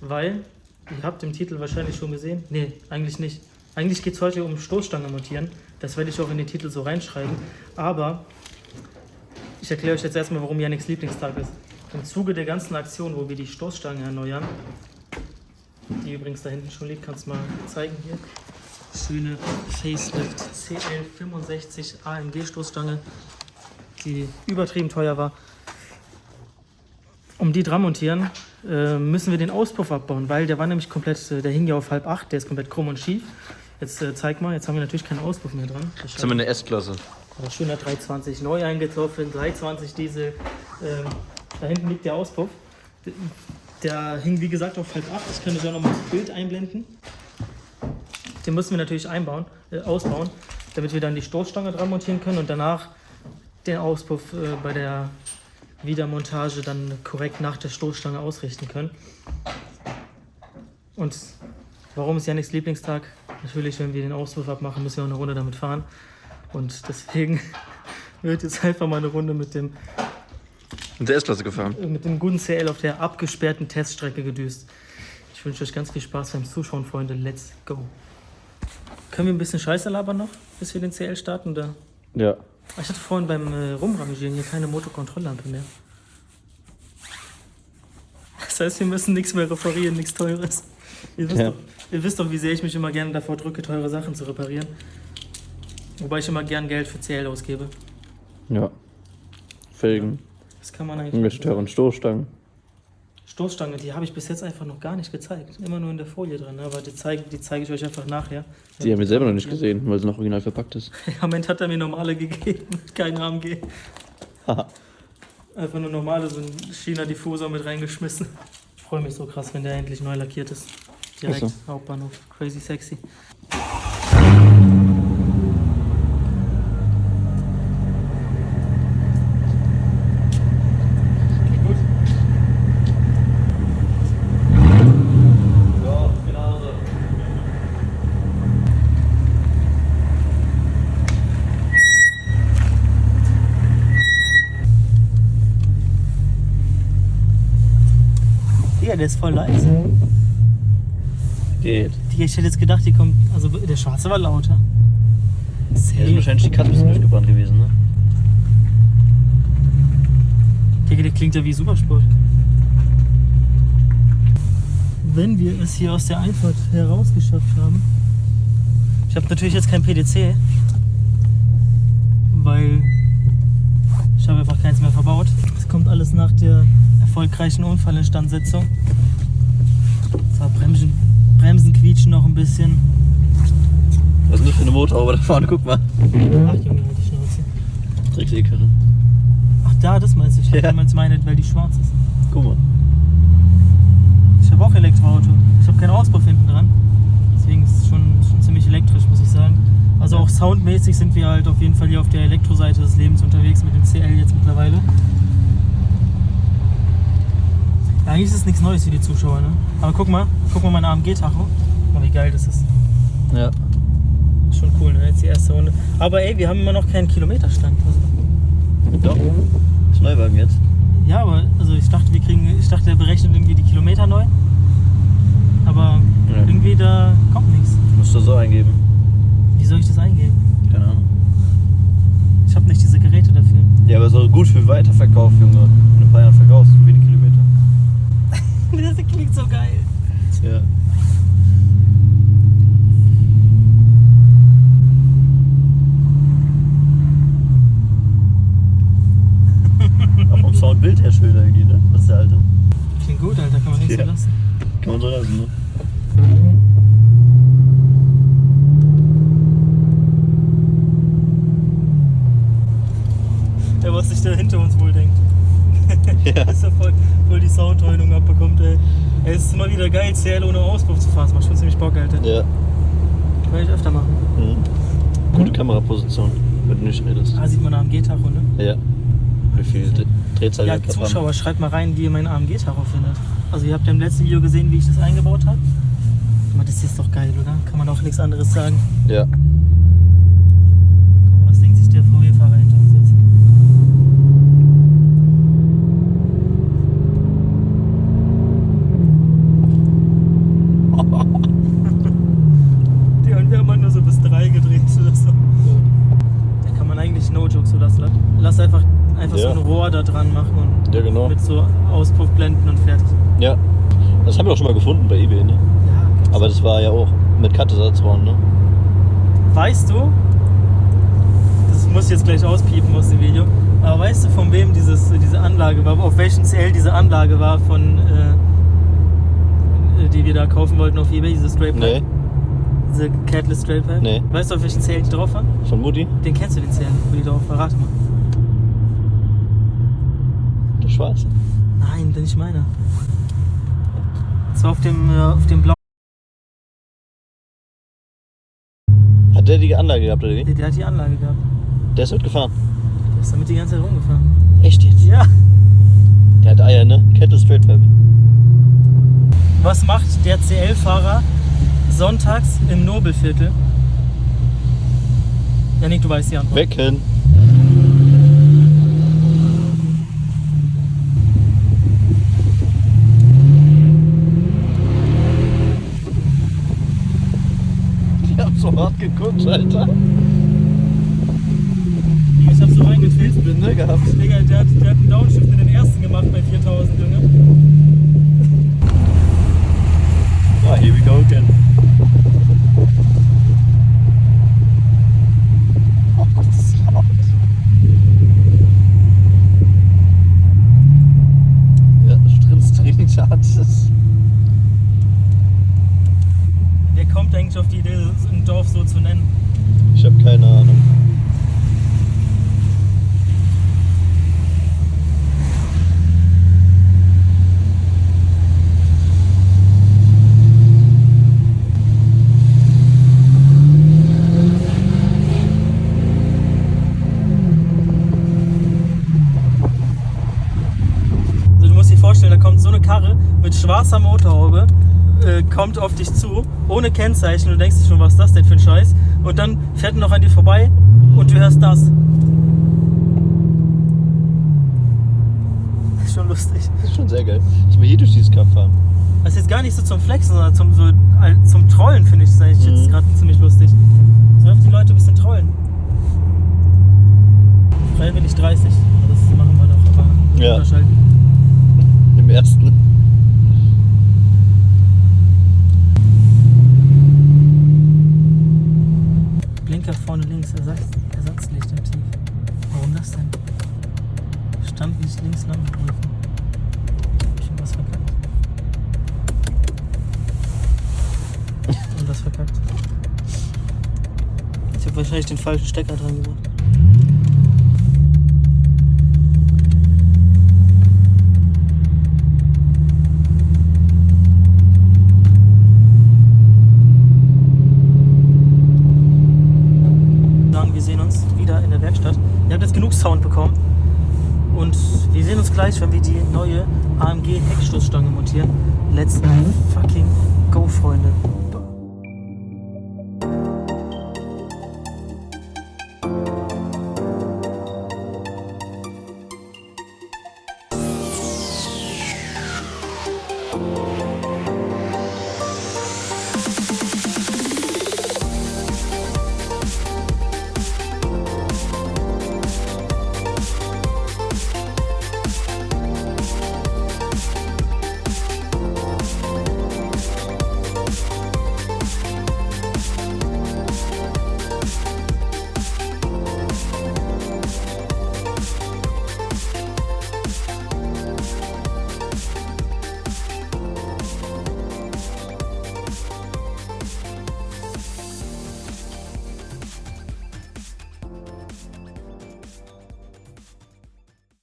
weil, ihr habt im Titel wahrscheinlich schon gesehen, nee, eigentlich nicht. Eigentlich geht es heute um Stoßstange montieren. Das werde ich auch in den Titel so reinschreiben. Aber ich erkläre euch jetzt erstmal, warum Yannicks Lieblingstag ist. Im Zuge der ganzen Aktion, wo wir die Stoßstange erneuern, die übrigens da hinten schon liegt, kannst du mal zeigen hier. Schöne Facelift CL65 AMG Stoßstange, die übertrieben teuer war. Um die dran montieren, müssen wir den Auspuff abbauen, weil der war nämlich komplett, der hing ja auf 7/8, der ist komplett krumm und schief. Jetzt zeig mal, jetzt haben wir natürlich keinen Auspuff mehr dran. Jetzt haben wir eine S-Klasse. Aber schöner 320 neu eingetroffen, 320 Diesel. Da hinten liegt der Auspuff. Der hing wie gesagt auf 7/8. Ich kann euch auch noch mal das Bild einblenden. Den müssen wir natürlich ausbauen, damit wir dann die Stoßstange dran montieren können und danach den Auspuff bei der Wiedermontage dann korrekt nach der Stoßstange ausrichten können. Und warum ist Yannicks Lieblingstag? Natürlich, wenn wir den Auspuff abmachen, müssen wir auch eine Runde damit fahren. Und deswegen wird jetzt einfach mal eine Runde mit dem S-Klasse gefahren. Mit dem guten CL auf der abgesperrten Teststrecke gedüst. Ich wünsche euch ganz viel Spaß beim Zuschauen, Freunde. Let's go. Können wir ein bisschen Scheiße labern noch, bis wir den CL starten? Oder? Ja. Ich hatte vorhin beim Rumrangieren hier keine Motorkontrolllampe mehr. Das heißt, wir müssen nichts mehr reparieren, nichts Teures. Ihr wisst doch, wie sehr ich mich immer gerne davor drücke, teure Sachen zu reparieren. Wobei ich immer gern Geld für CL ausgebe. Ja. Felgen. Das kann man eigentlich. Irgendwelche teuren Stoßstangen. Stoßstange, die habe ich bis jetzt einfach noch gar nicht gezeigt. Immer nur in der Folie drin, aber die zeige ich euch einfach nachher. Die haben wir selber noch nicht gesehen, weil sie noch original verpackt ist. Ja, Moment hat er mir normale gegeben, kein AMG. Einfach nur normale, so ein China-Diffusor mit reingeschmissen. Ich freue mich so krass, wenn der endlich neu lackiert ist. Direkt so. Hauptbahnhof, crazy sexy. Ja, der ist voll leise. Geht. Ich hätte jetzt gedacht, die kommt. Also der schwarze war lauter. Ja, ist wahrscheinlich die Katze ein bisschen durchgebrannt gewesen, ne? Der klingt ja wie Supersport. Wenn wir es hier aus der Einfahrt herausgeschafft haben. Ich habe natürlich jetzt kein PDC, weil ich habe einfach keins mehr verbaut. Das kommt alles nach der erfolgreichen Unfallinstandsetzung. Zwar Bremsen quietschen noch ein bisschen. Was ist das für eine Motorhaube da vorne? Guck mal. Ach Junge, halt die Schnauze. Dreckskarre. Ach da, das meinst du? Ich dachte, du meinst meine, weil die schwarz ist. Guck mal. Ich habe auch Elektroauto. Ich habe keinen Auspuff hinten dran. Deswegen ist es schon ziemlich elektrisch, muss ich sagen. Also auch soundmäßig sind wir halt auf jeden Fall hier auf der Elektroseite des Lebens unterwegs mit dem CL jetzt mittlerweile. Ja, eigentlich ist es nichts Neues für die Zuschauer, ne? Aber guck mal mein AMG-Tacho. Oh, wie geil das ist. Ja. Schon cool, ne? Jetzt die erste Runde. Aber ey, wir haben immer noch keinen Kilometerstand. Also. Doch. Ist Neuwagen jetzt. Ja, aber also ich dachte, der berechnet irgendwie die Kilometer neu. Aber Ja. irgendwie da kommt nichts. Musst du so eingeben. Wie soll ich das eingeben? Keine Ahnung. Ich habe nicht diese Geräte dafür. Ja, aber so gut für Weiterverkauf, Junge. Wenn du ein paar Jahre verkaufst, wenig Kilometer. Das klingt so geil. Ja. Auch vom Soundbild her schön irgendwie, ne? Das ist der alte. Klingt gut, Alter, kann man nichts Ja. so lassen. Kann man so lassen, ne? Ja, was sich da hinter uns wohl denkt. Ja. Dass er voll die Soundheuhnung abbekommt, ey. Ey, es ist immer wieder geil, CL ohne Auspuff zu fahren. Das macht schon ziemlich Bock, Alter. Ja. Will ich öfter machen. Mhm. Gute Kameraposition, wenn du nicht redest. Ah, sieht man AMG-Tacho, ne? Ja. Wie viel Drehzahl Ja, wir gerade haben. Zuschauer, schreibt mal rein, wie ihr meinen AMG-Tacho findet. Also ihr habt ja im letzten Video gesehen, wie ich das eingebaut habe. Aber das ist doch geil, oder? Kann man auch nichts anderes sagen. Ja. Guck mal, was denkt sich der VW-Fahrer hinter uns jetzt? Rohr da dran machen und Ja, genau. mit so Auspuffblenden und fertig. Ja. Das haben wir auch schon mal gefunden bei eBay, ne? Ja. Aber das war ja auch mit Kattesatzrohren, ne? Weißt du, das muss ich jetzt gleich auspiepen aus dem Video, aber weißt du, von wem diese Anlage war, auf welchen CL diese Anlage war, von die wir da kaufen wollten auf eBay, diese Straight Pipe? Nee. Diese Catless Straight Pipe? Nee. Weißt du, auf welchen CL die drauf war? Von Mutti? Den kennst du, den CL, wo die drauf war? Rate mal. Der schwarze. Nein, bin nicht meiner. Das war auf dem blauen. Hat der die Anlage gehabt, oder wie? Der hat die Anlage gehabt. Der ist mitgefahren. Der ist damit die ganze Zeit rumgefahren. Echt jetzt? Ja. Der hat Eier, ne? Kette Straight Pipe. Was macht der CL-Fahrer sonntags im Nobelviertel? Janik, du weißt die Antwort. Wecken. Ich hab so hart geguckt, Alter. Ich hab so reingefilzt. Binde gehabt. Digga, der hat einen Downshift in den ersten gemacht bei 4000, Junge. Ah, here we go again. Oh, das ist laut. Ja, Strins-Trainingsarzt. Wer kommt eigentlich auf die Idee, ein Dorf so zu nennen? Ich habe keine Ahnung. Also du musst dir vorstellen, da kommt so eine Karre mit schwarzer Motorhaube, kommt auf dich zu, ohne Kennzeichen. Du denkst dir schon, was ist das denn für ein Scheiß? Und dann fährt er noch an dir vorbei und du hörst das. Das ist schon lustig. Das ist schon sehr geil. Dass wir hier durch dieses Kaff fahren. Das ist jetzt gar nicht so zum Flexen, sondern zum Trollen, finde ich das eigentlich jetzt gerade ziemlich lustig. So einfach die Leute ein bisschen trollen. Freiwillig 30, das machen wir doch, aber Ja. unterschalten. Im ersten. Blinker vorne links, Ersatzlicht aktiv. Warum das denn? Standlicht links Lampenprüfen. Schon was verkackt. Und das verkackt. Ich habe wahrscheinlich den falschen Stecker dran gemacht. Wir sehen uns wieder in der Werkstatt. Ihr habt jetzt genug Sound bekommen. Und wir sehen uns gleich, wenn wir die neue AMG Heckstoßstange montieren. Let's fucking go, Freunde.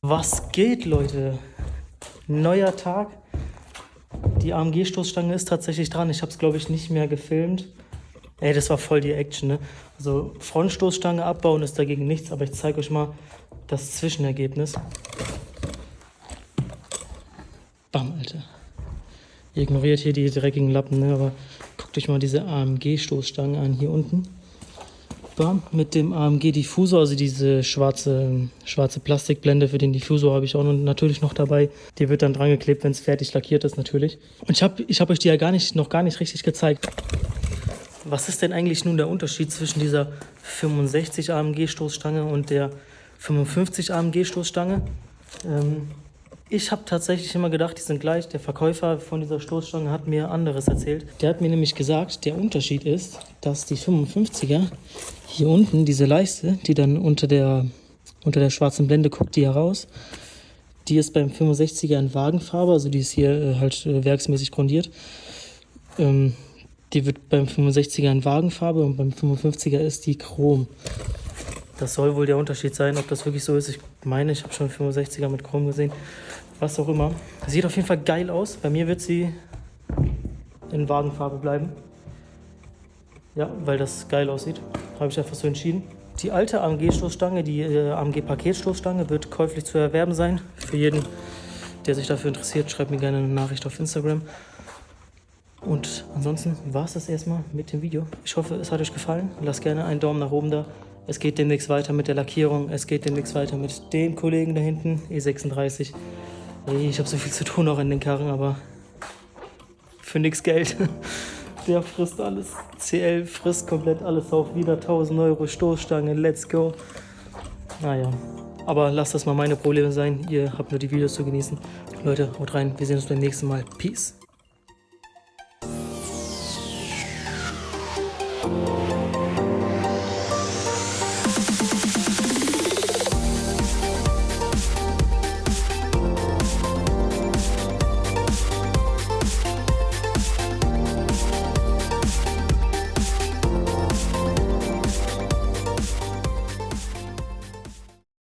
Was geht, Leute? Neuer Tag. Die AMG-Stoßstange ist tatsächlich dran. Ich habe es, glaube ich, nicht mehr gefilmt. Ey, das war voll die Action, ne? Also Frontstoßstange abbauen ist dagegen nichts, aber ich zeige euch mal das Zwischenergebnis. Bam, Alter. Ihr ignoriert hier die dreckigen Lappen, ne? Aber guckt euch mal diese AMG-Stoßstange an hier unten. Bam, mit dem AMG-Diffusor, also diese schwarze Plastikblende für den Diffusor habe ich auch natürlich noch dabei. Die wird dann dran geklebt, wenn es fertig lackiert ist natürlich. Und ich hab euch die ja noch gar nicht richtig gezeigt. Was ist denn eigentlich nun der Unterschied zwischen dieser 65 AMG-Stoßstange und der 55 AMG-Stoßstange? Ich habe tatsächlich immer gedacht, die sind gleich. Der Verkäufer von dieser Stoßstange hat mir anderes erzählt. Der hat mir nämlich gesagt, der Unterschied ist, dass die 55er hier unten, diese Leiste, die dann unter der schwarzen Blende guckt, die heraus, die ist beim 65er in Wagenfarbe, also die ist hier halt werksmäßig grundiert. Die wird beim 65er in Wagenfarbe und beim 55er ist die Chrom. Das soll wohl der Unterschied sein, ob das wirklich so ist. Ich meine, ich habe schon 65er mit Chrom gesehen. Was auch immer. Sieht auf jeden Fall geil aus. Bei mir wird sie in Wagenfarbe bleiben. Ja, weil das geil aussieht. Habe ich einfach so entschieden. Die alte AMG-Stoßstange, die AMG-Paketstoßstange, wird käuflich zu erwerben sein. Für jeden, der sich dafür interessiert, schreibt mir gerne eine Nachricht auf Instagram. Und ansonsten war es das erstmal mit dem Video. Ich hoffe, es hat euch gefallen. Lasst gerne einen Daumen nach oben da. Es geht demnächst weiter mit der Lackierung. Es geht demnächst weiter mit dem Kollegen da hinten, E36. Ich habe so viel zu tun auch in den Karren, aber für nix Geld. Der frisst alles. CL frisst komplett alles auf. Wieder 1000 Euro Stoßstange. Let's go. Naja, aber lasst das mal meine Probleme sein. Ihr habt nur die Videos zu genießen. Leute, haut rein. Wir sehen uns beim nächsten Mal. Peace.